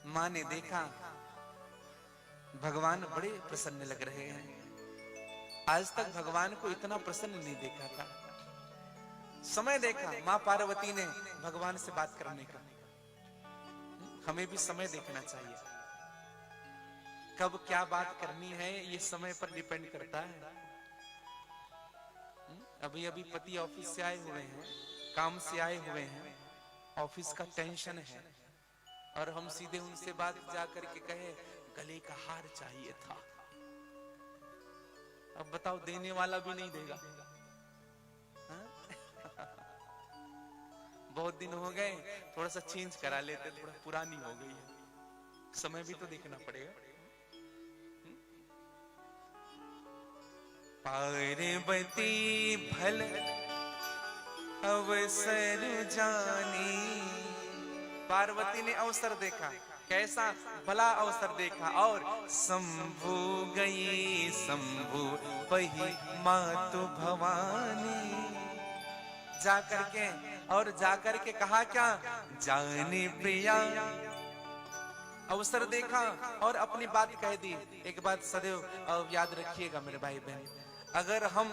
माँ ने देखा भगवान बड़े प्रसन्न लग रहे हैं। आज तक भगवान को इतना प्रसन्न नहीं देखा था। समय देखा माँ पार्वती ने भगवान से बात करने का। हमें भी समय देखना चाहिए, कब क्या बात करनी है ये समय पर डिपेंड करता है। अभी अभी पति ऑफिस से आए हुए हैं, काम से आए हुए हैं, ऑफिस का टेंशन है, और हम सीधे उनसे बात जाकर के कहे गले का हार चाहिए था। अब बताओ, देने वाला भी नहीं देगा। बहुत दिन हो गए, थोड़ा सा चेंज करा लेते, थोड़ा पुरानी हो गई है, समय भी तो देखना पड़ेगा। पार्वती भल अवसर जानी, पार्वती ने अवसर देखा, कैसा भला अवसर देखा, और शंभु गई शंभु पही मातु भवानी, जाकर के और जाकर के कहा क्या, जाने प्रिया, अवसर देखा और अपनी बात कह दी। एक बात सदैव याद रखिएगा मेरे भाई बहन, अगर हम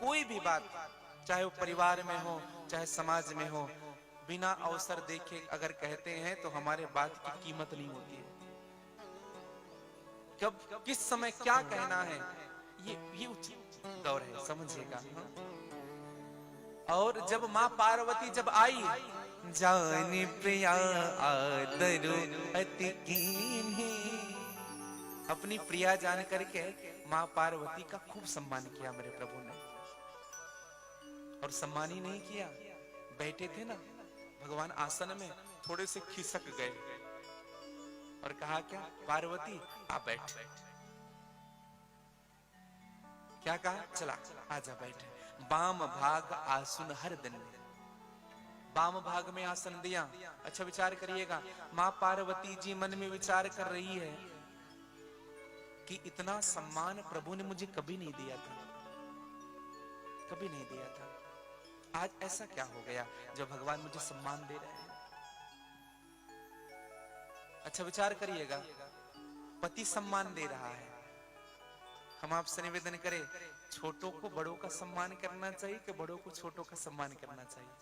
कोई भी बात, चाहे वो परिवार में हो चाहे समाज में हो, बिना अवसर देखे अगर कहते हैं तो हमारे बात की कीमत नहीं होती है। कब किस समय क्या कहना है ये उचित दौर है, समझिएगा। और जब माँ पार्वती जब आई, जाने प्रिया आदरो अति कीन्ही, अपनी प्रिया जान करके माँ पार्वती का खूब सम्मान किया मेरे प्रभु ने। और सम्मान ही नहीं किया, बैठे थे ना भगवान आसन में, थोड़े से खिसक गए और कहा क्या, पार्वती आ बैठ। क्या कहा, चला आजा बैठ। बाम भाग आसन हर दिन, बाम भाग में आसन दिया। अच्छा विचार करिएगा, माँ पार्वती जी मन में विचार कर रही है कि इतना सम्मान प्रभु ने मुझे कभी नहीं दिया था, कभी नहीं दिया था। आज ऐसा क्या हो गया जो भगवान मुझे सम्मान दे रहे हैं। अच्छा विचार करिएगा, पति सम्मान दे रहा है, हम आपसे निवेदन करें, छोटों को बड़ों का सम्मान करना चाहिए कि बड़ों को छोटों का सम्मान करना चाहिए?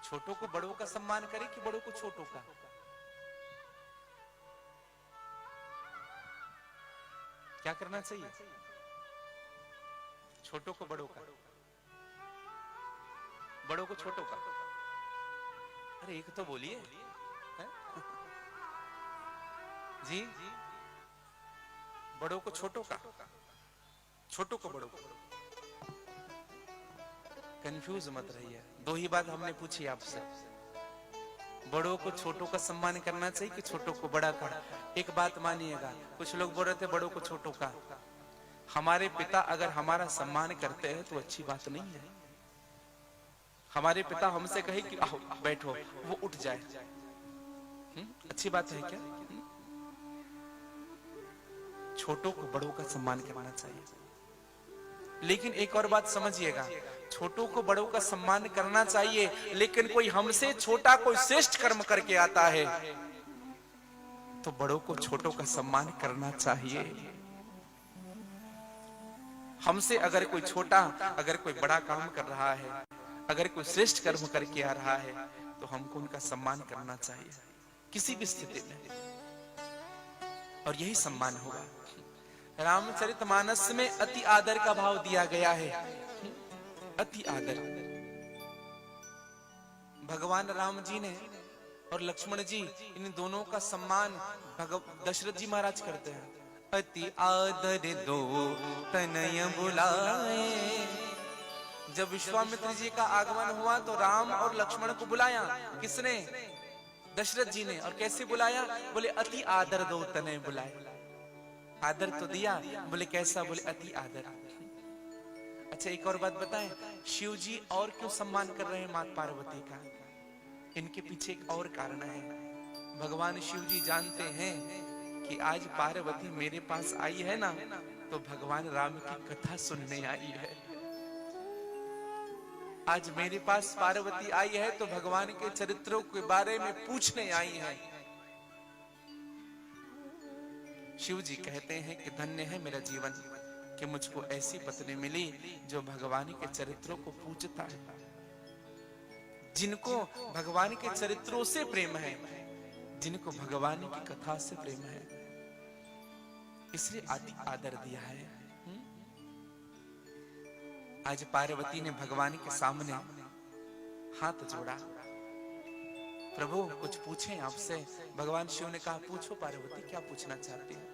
छोटों को बड़ों का सम्मान करें कि बड़ों को छोटों का? क्या करना चाहिए? छोटों को बड़ों का, बड़ों को छोटों का? अरे एक तो बोलिए जी, बड़ों को छोटों का, छोटों को बड़ों को। कंफ्यूज मत रहिए, दो ही बात हमने पूछी आपसे, बड़ों को छोटों का सम्मान करना चाहिए कि छोटों को बड़ा का? एक बात मानिएगा, कुछ लोग बोल रहे थे बड़ों को छोटों का। हमारे पिता अगर हमारा सम्मान करते हैं तो अच्छी बात नहीं है। हमारे पिता हमसे कहे कि आओ बैठो, वो उठ जाए, अच्छी बात है क्या? छोटों को बड़ों का सम्मान करना चाहिए। लेकिन एक और बात समझिएगा, छोटों को बड़ों का सम्मान करना चाहिए, लेकिन कोई हमसे छोटा कोई श्रेष्ठ कर्म करके आता है तो बड़ों को छोटों का सम्मान करना चाहिए। हमसे अगर कोई छोटा, अगर कोई बड़ा काम कर रहा है, अगर कोई श्रेष्ठ कर्म करके आ रहा है तो हमको उनका सम्मान करना चाहिए किसी भी स्थिति में, और यही सम्मान होगा। रामचरितमानस में अति आदर का भाव दिया गया है, अति आदर। भगवान राम जी ने और लक्ष्मण जी, इन दोनों का सम्मान दशरथ जी महाराज करते हैं। अति आदर दो तनय बुलाए, जब विश्वामित्र जी का आगमन हुआ तो राम और लक्ष्मण को बुलाया, किसने? दशरथ जी ने। और कैसे बुलाया? बोले अति आदर दो तनय बुलाए। आदर तो दिया, बोले कैसा? बोले अति आदर। अच्छा एक और बात बताएं, शिव जी और क्यों सम्मान कर रहे हैं माता पार्वती का? इनके पीछे एक और कारण है। भगवान शिव जी जानते हैं कि आज पार्वती मेरे पास आई है ना, तो भगवान राम की कथा सुनने आई है। आज मेरे पास पार्वती आई है तो भगवान के चरित्रों के बारे में पूछने आई है। शिव जी कहते हैं कि धन्य है मेरा जीवन कि मुझको ऐसी पत्नी मिली जो भगवान के चरित्रों को पूछता है, जिनको भगवान के चरित्रों से प्रेम है, जिनको भगवान की कथा से प्रेम है, इसलिए आदर दिया है। आज पार्वती ने भगवान के सामने हाथ जोड़ा, प्रभु कुछ पूछें आपसे। भगवान शिव ने कहा पूछो पार्वती, क्या पूछना चाहती है।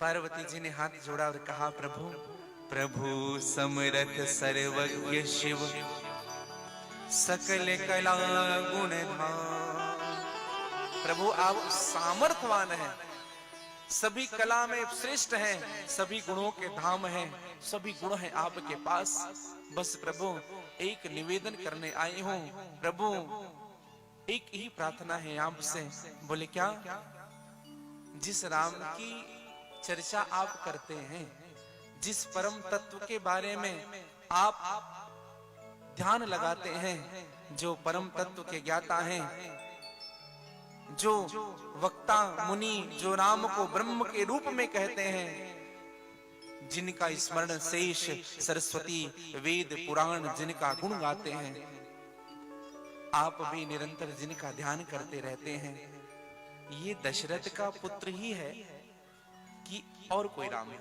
पार्वती जी ने हाथ जोड़ा और कहा प्रभु प्रभु समरथ सर्वज्ञ शिव सकल कला गुण धाम। प्रभु आप सामर्थवान हैं, सभी कला में श्रेष्ठ हैं, सभी गुणों के धाम हैं, सभी गुण हैं आपके पास। बस प्रभु एक निवेदन करने आई हूं, प्रभु एक ही प्रार्थना है आपसे। बोले क्या? जिस राम की चर्चा आप करते हैं, जिस परम तत्व के बारे में आप ध्यान लगाते हैं, जो परम तत्व के ज्ञाता हैं, जो वक्ता मुनि जो राम को ब्रह्म के रूप में कहते हैं, जिनका स्मरण शेष सरस्वती वेद पुराण जिनका गुण गाते हैं, आप भी निरंतर जिनका ध्यान करते रहते हैं, ये दशरथ का पुत्र ही है कि और कोई राम है?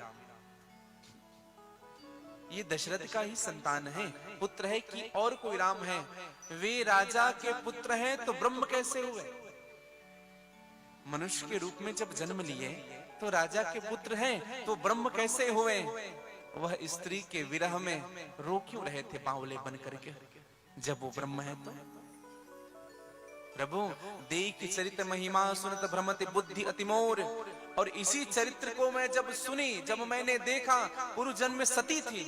ये दशरथ का ही संतान है, पुत्र है कि और कोई राम है? वे राजा के पुत्र हैं तो ब्रह्म कैसे हुए? मनुष्य के रूप में जब जन्म लिए तो राजा के पुत्र हैं तो ब्रह्म कैसे हुए? वह स्त्री के विरह में रो क्यों रहे थे बावले बन करके, जब वो ब्रह्म है तो? प्रभु देख चरित्र महिमा सुनत भ्रमति बुद्धि अतिमोर। और इसी चरित्र को मैं जब सुनी, जब मैंने देखा पूर्व जन्म में सती थी,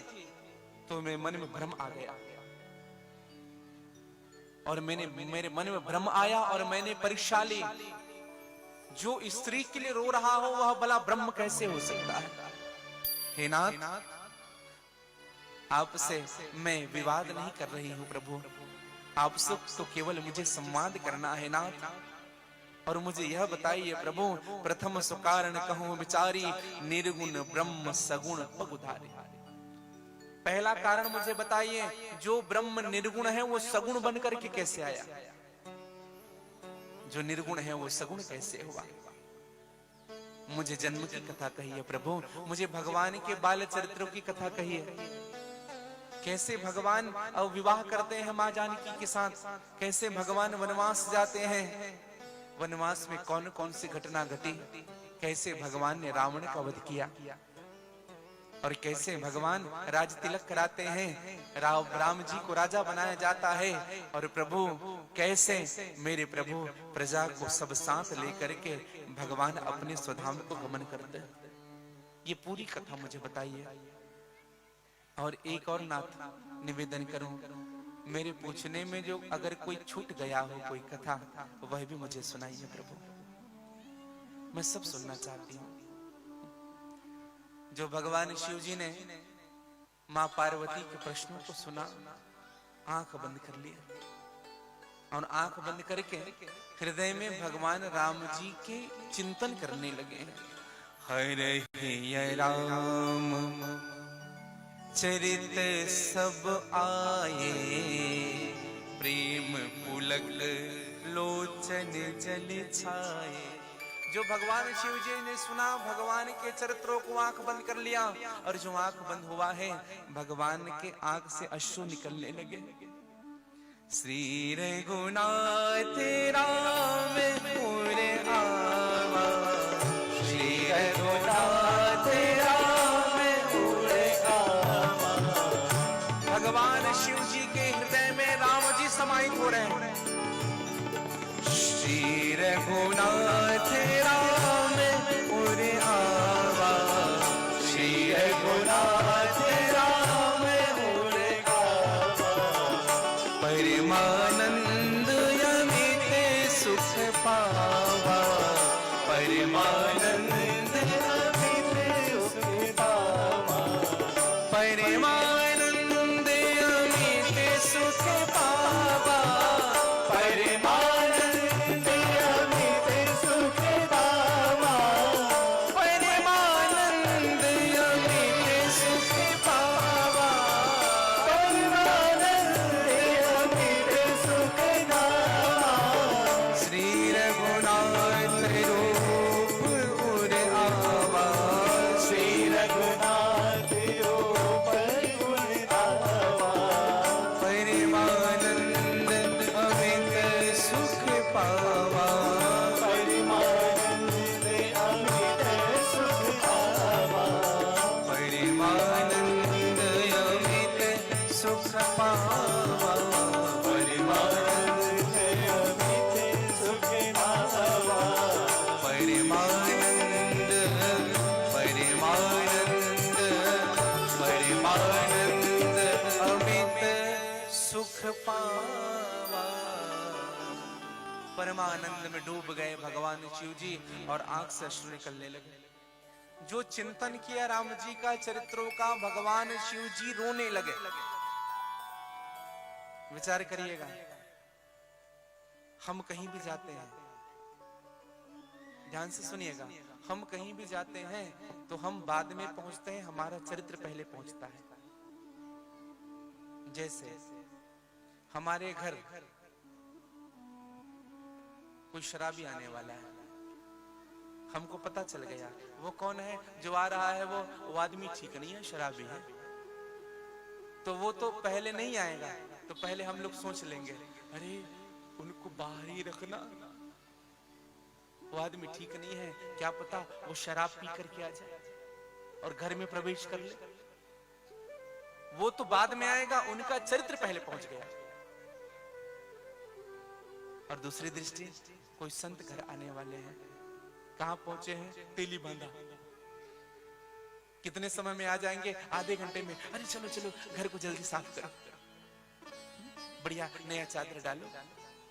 तो मेरे मन में भ्रम आ गया, और मेरे मन में भ्रम आया और मैंने परीक्षा ली, जो स्त्री के लिए रो रहा हो वह भला ब्रह्म कैसे हो सकता है? हे नाथ, आपसे मैं विवाद नहीं कर रही हूं प्रभु, आपसे तो केवल मुझे संवाद करना है नाथ। और मुझे यह बताइए प्रभु, प्रथम सुकारण कहूं विचारी, निर्गुण ब्रह्म सगुण पगुधारी। पहला कारण मुझे बताइए, जो ब्रह्म निर्गुण है वो सगुण बनकर के कैसे आया? जो निर्गुण है वो सगुण कैसे हुआ? मुझे जन्म की कथा कहिए प्रभु, मुझे भगवान के बाल चरित्रों की कथा कहिए। कैसे भगवान विवाह करते हैं माँ जानकी के साथ, कैसे भगवान वनवास जाते हैं, वनवास में कौन कौन सी घटना घटी, कैसे भगवान ने रावण का वध किया, और कैसे भगवान राज तिलक कराते हैं, राम जी को राजा बनाया जाता है, और प्रभु कैसे मेरे प्रभु प्रजा को सब साथ लेकर के भगवान अपने स्वधाम को गमन करते हैं। ये पूरी कथा मुझे बताइए। और एक और नाथ निवेदन करूं, मेरे पूछने में जो अगर कोई छूट गया हो कोई कथा, वह भी मुझे सुनाइए प्रभु, मैं सब सुनना चाहती हूँ। जो भगवान शिव जी ने माँ पार्वती के प्रश्नों को सुना, आंख बंद कर लिया, और आंख बंद करके हृदय में भगवान राम जी के चिंतन करने लगे। हरे राम चरित सब आए, प्रेम पुलक लोचन जल छाए। जो भगवान शिव जी ने सुना, भगवान के चरित्रों को आंख बंद कर लिया, और जो आंख बंद हुआ है भगवान के आंख से अश्रु निकलने लगे। श्री रघुनाथ राम पूरे आवा, श्री रघुनाथ राम पूरे आवा। भगवान शिव जी के हृदय में राम जी समाहित हो रहे हैं। श्री रघुनाथ राम पूरे आवा, श्री रघुनाथ राम पूरे आवा। परमानंद अमित सुख पावा, परमानंद अमित सुख पावा, परमानंद अमित पावा। परमानंद में डूब गए भगवान शिव जी और आंख से अश्रु निकलने लगे। जो चिंतन किया राम जी का चरित्रों का, भगवान शिव जी रोने लगे। विचार करिएगा, हम कहीं भी जाते हैं, ध्यान से सुनिएगा, हम कहीं भी जाते हैं तो हम बाद में पहुंचते हैं, हमारा चरित्र पहले पहुंचता है। जैसे हमारे घर कोई शराबी आने वाला है, हमको पता चल गया वो कौन है, जो आ रहा है वो आदमी ठीक नहीं है, शराबी है। तो वो तो पहले नहीं आएगा, तो पहले हम लोग सोच लेंगे, अरे उनको बाहर ही रखना, वो आदमी ठीक नहीं है, क्या पता वो शराब पी करके आ जाए और घर में प्रवेश कर ले। वो तो बाद में आएगा, उनका चरित्र पहले पहुंच गया। और दूसरी दृष्टि, कोई संत घर आने वाले हैं, कहां पहुंचे हैं, तेली बांधा, कितने समय में आ जाएंगे, आधे घंटे में, अरे चलो चलो घर को जल्दी साफ करो, बढ़िया नया चादर डालो,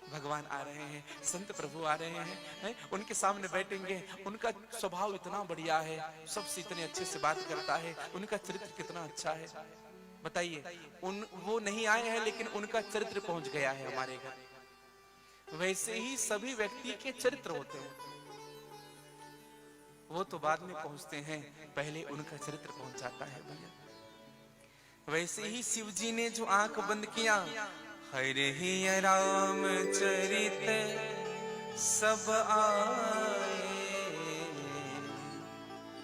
भगवान आ रहे हैं, संत प्रभु आ रहे हैं, उनके सामने बैठेंगे, उनका स्वभाव इतना बढ़िया है, सबसे इतने अच्छे से बात करता है, उनका चरित्र कितना अच्छा है। बताइए, वो नहीं आए हैं लेकिन उनका चरित्र पहुंच गया है हमारे घर। वैसे ही सभी व्यक्ति के चरित्र होते हैं, वो तो बाद में पहुंचते हैं, पहले उनका चरित्र पहुंच जाता है भैया। वैसे ही शिव जी ने जो आंख बंद किया, हरे ही राम चरित सब आए।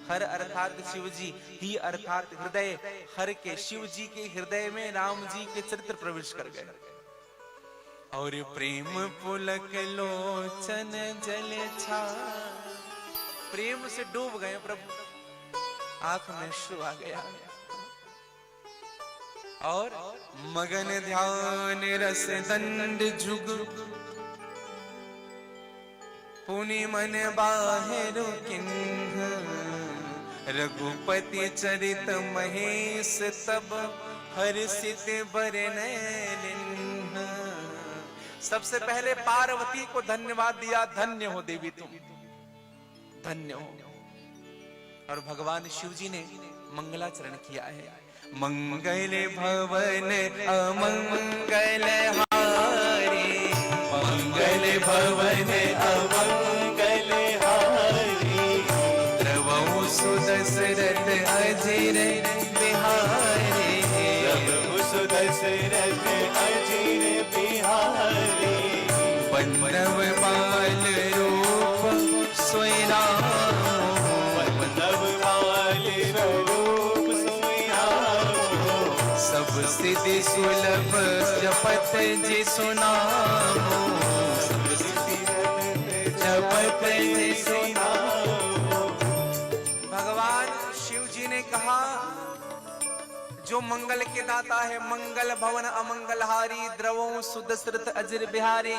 हर अर्थात शिव जी, ही अर्थात हृदय, हर के शिव जी के हृदय में राम जी के चरित्र प्रवेश कर गए। और प्रेम पुलक लोचन जल छा, प्रेम से डूब गए प्रभु, आंख में अश्रु आ गया। और मगन ध्यान रस दंड जुग, पुनि मन बाहिर किन्ह, रघुपति चरित महेश तब हर्षित बरनैलिन्ह। सबसे पहले पार्वती को धन्यवाद दिया, धन्य हो देवी तुम, धन्य हो। और भगवान शिव जी ने मंगलाचरण किया है, मंगल भवन अमंगल हारी, मंगल भवन अमंगल हारी, द्रवहु सुदशरथ अजिर बिहारी, द्रवहु सुदशरथ अजिर बिहारी, पल्लव बाल रूप सोई राम, पल्लव बाल रूप सोई राम, सब सिद्धि सुलभ जपत जिसु नामो, सब सिद्धि जपत जिसु नामो। भगवान शिव जी ने कहा, जो मंगल के दाता है, मंगल भवन अमंगल हारी, द्रवों सुदशरथ अजिर बिहारी,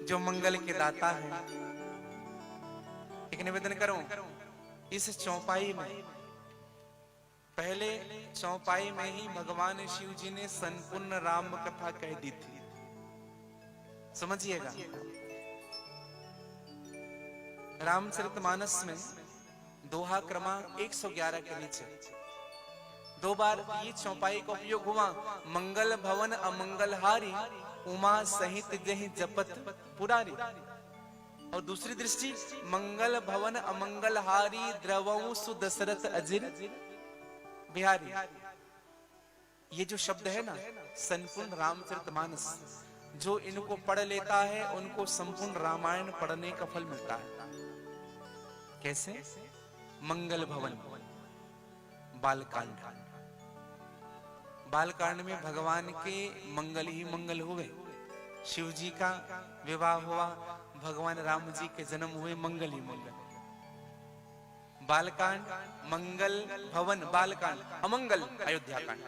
जो मंगल के दाता है। एक निवेदन करूं, इस चौपाई में, पहले चौपाई में ही भगवान शिव जी ने संपूर्ण राम कथा कह दी थी, समझिएगा। रामचरितमानस में दोहा क्रमांक 111 के नीचे 2 बार ये चौपाई का उपयोग हुआ, मंगल भवन अमंगल हारी, उमा सहित जहि जपत पुरारी। और दूसरी दृष्टि, मंगल भवन अमंगल हारी, द्रवहु सुदशरथ अजिर बिहारी। ये जो शब्द है ना, संपूर्ण रामचरितमानस, जो इनको पढ़ लेता है उनको संपूर्ण रामायण पढ़ने का फल मिलता है। कैसे? मंगल भवन, बालकांड, बालकांड में भगवान के मंगल ही मंगल हुए, शिव जी का विवाह हुआ, भगवान राम जी के जन्म हुए, मंगल ही मंगल। बालकांड, मंगल भवन, बालकांड, अमंगल अयोध्या कांड।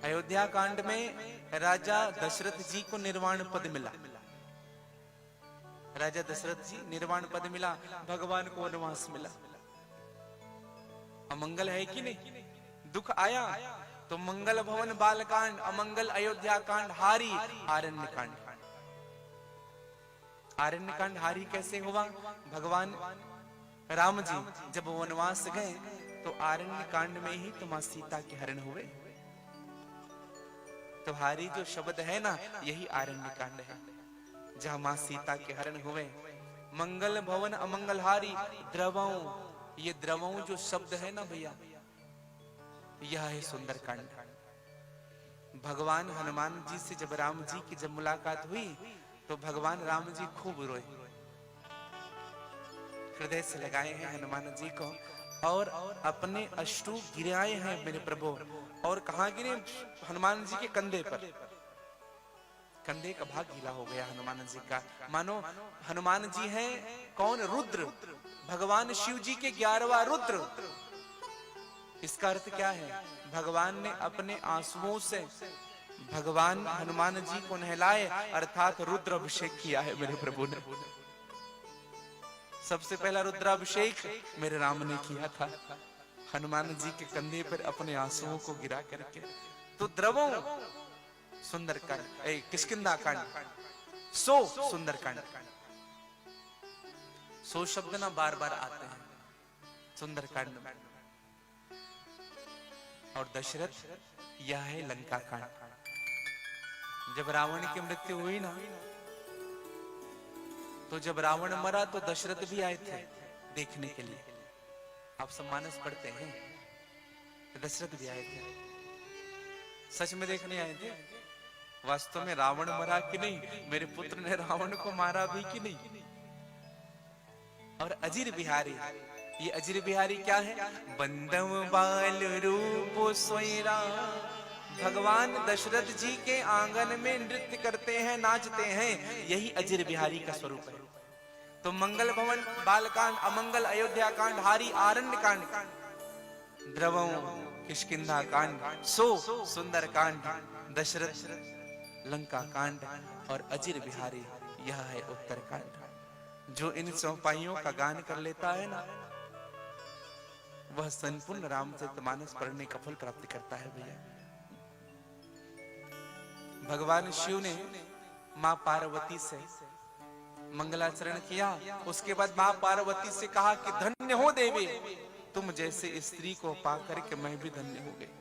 अयोध्या कांड में राजा दशरथ जी को निर्वाण पद मिला, राजा दशरथ जी निर्वाण पद मिला, भगवान को वनवास मिला। अमंगल है कि नहीं? दुख आया, तो मंगल भवन बालकांड, अमंगल अयोध्या कांड हारी, आरण्य कांड। आरण्य कांड हारी कैसे हुआ? भगवान राम जी जब वनवास गए तो आरण्य कांड में ही तो मां सीता के हरण हुए। तो हारी जो शब्द है ना, यही आरण्य कांड है, जहां मां सीता के हरण हुए। मंगल भवन अमंगल हारी, द्रवों, ये द्रवों जो शब्द है ना भैया, यह है सुंदर कांड। भगवान हनुमान जी से जब राम जी की जब मुलाकात हुई तो भगवान राम जी खूब रोए, हृदय से लगाए हैं हनुमान जी को और अपने अश्रु गिराए हैं मेरे प्रभु। और कहां गिरे? हनुमान जी के कंधे पर। कंधे का भाग गीला हो गया हनुमान जी का, मानो हनुमान जी हैं कौन? रुद्र, भगवान शिव जी के 11वां रुद्र। इसका अर्थ क्या है? भगवान ने अपने आंसुओं से भगवान हनुमान जी को नहलाए, अर्थात रुद्र अभिषेक किया है मेरे प्रभु ने। सबसे पहला रुद्राभिषेक मेरे राम ने किया था, हनुमान जी के कंधे पर अपने आंसुओं को गिरा करके। तो द्रवों सुंदर कांड, किष्किंधा कांड, सो सुंदर कांड। सो शब्द ना बार बार आते हैं सुंदर कांड में। और दशरथ, यह है लंका कांड। जब रावण की मृत्यु हुई ना, तो जब रावण मरा तो दशरथ भी आए थे देखने के लिए। आप सब मानस पढ़ते हैं, दशरथ भी आए थे, सच में देखने आए थे। वास्तव में रावण मरा कि नहीं, मेरे पुत्र ने रावण को मारा भी कि नहीं। और अजीर बिहारी, ये अजीर बिहारी क्या है? बंदव बाल रूप सोयरा। भगवान दशरथ जी के आंगन में नृत्य करते हैं, नाचते हैं, यही अजीर बिहारी का स्वरूप है। तो मंगल भवन बालकांड, अमंगल अयोध्या कांड हारी, आरण्य कांड, द्रवों किष्किंधा कांड, सो सुंदर कांड, दशरथ लंका कांड और अजीर बिहारी, यह है उत्तर कांड। जो इन चौपाइयों का गान कर लेता है ना, वह संपूर्ण रामचरितमानस पढ़ने का फल प्राप्त करता है भैया। भगवान शिव ने मां पार्वती से मंगलाचरण किया, उसके बाद मां पार्वती से कहा कि धन्य हो देवी, तुम जैसे स्त्री को पाकर के मैं भी धन्य हो गई।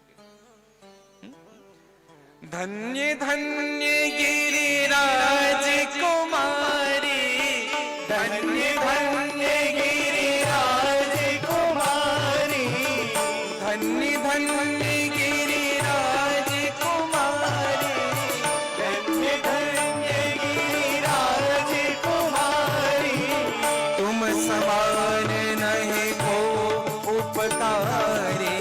धन्य धन्य गिरिराज कुमारी, धन्य धन्य गिरिराज कुमारी, धन्य धन्य गिरिराज कुमारी, धन्य धन्य गिरिराज कुमारी। तुम समान नहीं को उपकारी,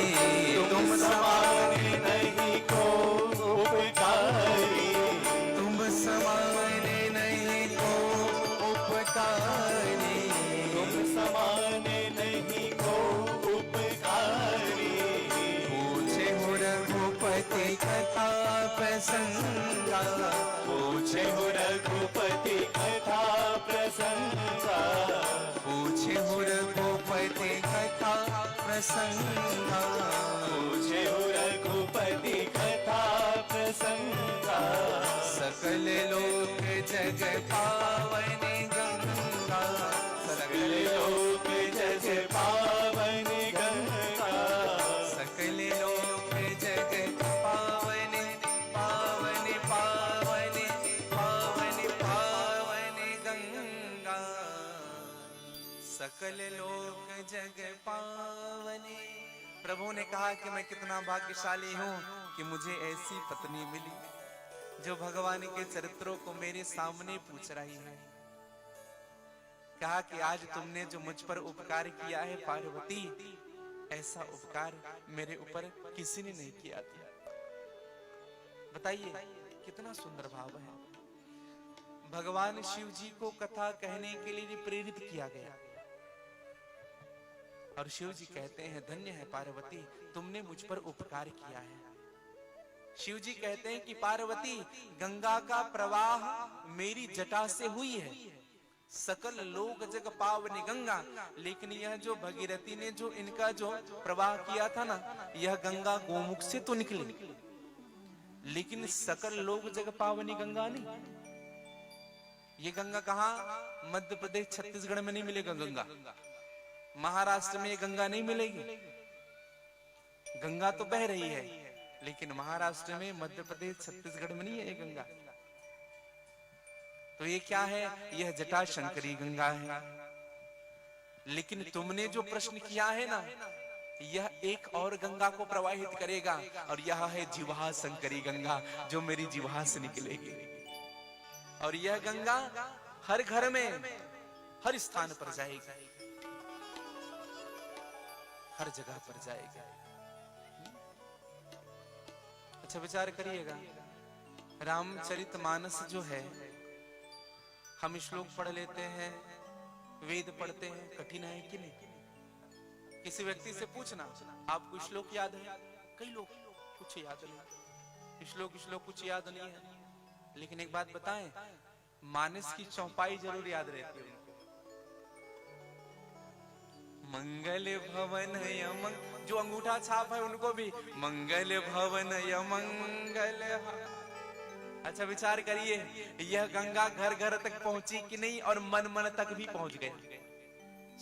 तुम समान नहीं को उपकारी, तुम समान नहीं को उपकारी, तुम समान नहीं को उपकारी। पूछे हो रघुपति कथा प्रसंगा, पूछे हो रघुपति कथा प्रसंगा, पूछे हो रघुपति कथा प्रसंगा, पूछे हो रघुपति कथा प्रसंगा। सकल लोक जग पावन गंगा, सकल लोक जग पावन गंगा, सकल लोक जग पावन पावन पावन पावन पावन गंगा, सकल लोक जग पावनी। प्रभु ने कहा कि मैं कितना भाग्यशाली हूं कि मुझे ऐसी पत्नी मिली जो भगवान के चरित्रों को मेरे सामने पूछ रही है। कहा कि आज तुमने जो मुझ पर उपकार किया है पार्वती, ऐसा उपकार मेरे ऊपर किसी ने नहीं किया था। बताइए कितना सुंदर भाव है। भगवान शिव जी को कथा कहने के लिए प्रेरित किया गया और शिव जी कहते हैं धन्य है पार्वती, तुमने मुझ पर उपकार किया है। शिव जी कहते हैं कि पार्वती, गंगा का प्रवाह मेरी जटा से हुई है, सकल लोक जग पावनी गंगा। लेकिन यह जो भगीरथी ने जो इनका जो प्रवाह किया था ना, यह गंगा गोमुख से तो निकली, लेकिन सकल लोक जग पावनी गंगा नहीं। ये गंगा कहां? मध्य प्रदेश छत्तीसगढ़ में नहीं मिलेगा गंगा, महाराष्ट्र में ये गंगा नहीं मिलेगी। गंगा तो बह रही है, लेकिन महाराष्ट्र में, मध्य प्रदेश छत्तीसगढ़ में नहीं है ये गंगा। तो ये क्या है? यह जटाशंकरी गंगा है। लेकिन तुमने जो प्रश्न किया है ना, यह एक और गंगा को प्रवाहित करेगा, और यह है जिह्वा शंकरी गंगा, जो मेरी जिह्वा से निकलेगी। और यह गंगा हर घर में, हर स्थान पर जाएगी, हर जगह पर जाएगी। अच्छा विचार करिएगा, रामचरितमानस जो है, हम श्लोक पढ़ लेते हैं, वेद पढ़ते हैं, कठिन है कि नहीं? किसी व्यक्ति से पूछना, आपको श्लोक याद है? कई लोग कुछ याद नहीं, श्लोक कुछ याद नहीं है। लेकिन एक बात बताएं, मानस की चौपाई जरूर याद रहती है। मंगल भवन यमंग, जो अंगूठा छाप है उनको भी मंगल भवन यमंगल। अच्छा विचार करिए, यह गंगा घर घर तक पहुंची कि नहीं, और मन मन तक भी पहुंच गई।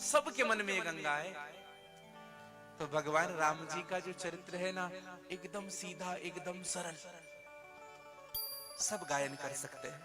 सबके मन में ये गंगा है। तो भगवान राम जी का जो चरित्र है ना, एकदम सीधा, एकदम सरल, सब गायन कर सकते हैं।